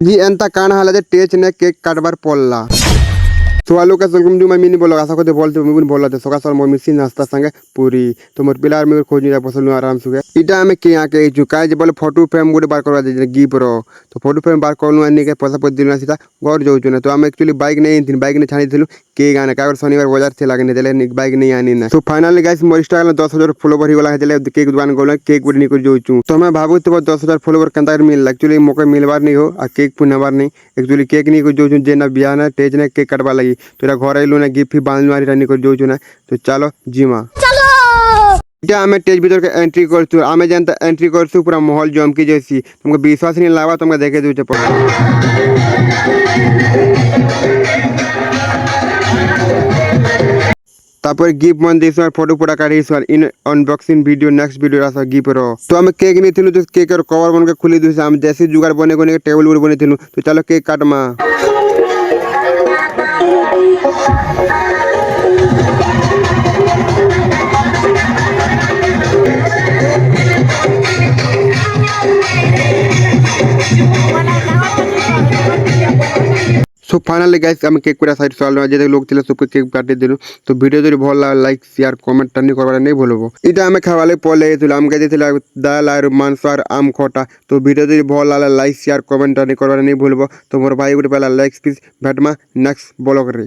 জি এনতা কান হালাতে টেচ নে কেক কাটবার পড়লা তো আলু কা সলগুম জুমা মিনি বলো আশা করতে বলতে মুগুন বলতে সকা সর মই মিসি নাস্তা সঙ্গে পুরি তোমার পিলার মির খোঁজ নিরা পছন্দ আরাম সুগে এটা আমি কে আকে এই চুকাই যে বলে ফটো ফ্রেম গুড়ে বার করবা যে গিফট র তো ফটো ফ্রেম বার করলু আনি কে পয়সা পদ দিলু না সিধা ঘর যাউছু না তো আমি एक्चुअली बाइक नहीं थी बाइक ने छानी थिलु के गाना का शनिवार बाजार से लागने देले बाइक नहीं आनी ना तो फाइनली गाइस मोर इंस्टाग्राम 10,000 फॉलोवर ही वाला है देले केक दुकान गोला केक गुड निकल जाउछु तो मैं भाबु तो 10,000 फॉलोवर कंता मिल एक्चुअली मौका मिलबार नहीं हो आ केक पुनबार नहीं एक्चुअली केक नहीं को जाउछु जे ना बियाह ना टेज ना केक काटबा लगी तोरा घर आइलु ना गिफ्ट बांधलु आरी रानी को जाउछु ना तो चलो जिमा এটা আমি টেজ ভিতরকে এন্ট্রি করছু আমি জানতে এন্ট্রি করছু পুরা মহল জমকি জেসি তোমাকে বিশ্বাস नहीं লাগবা তোমাকে দেখে দিউছে পড়া তারপর গিফট মান দিছ আর ফটো ফটো কাটিছ আর ইন আনবক্সিং ভিডিও নেক্সট ভিডিও আসা গিফট র তো আমি কেক নিতিলু তো কেকের কভার বনকে খুলি দিছ আমি দেশি জুগার বনে কোনে টেবিল উড় বনেতিলু তো চলো কেক কাটমা सो फाइनली गाइस আমি কেক পুরা সাইড চল যে লোক ছিল সবকে কেক কাটি দিলু তো ভিডিও যদি ভালো লাগে লাইক শেয়ার কমেন্ট টানি করবার নাই ভুলবো এটা আমি খাওয়ালে পলে দিল আমি কে দিছিল ডাল আর মাংস আর আম খটা তো ভিডিও যদি ভালো লাগে লাইক শেয়ার কমেন্ট টানি করবার নাই ভুলবো তো মোর ভাই গুটি পহলা লাইক প্লিজ ভেটমা নেক্সট ব্লগ রে।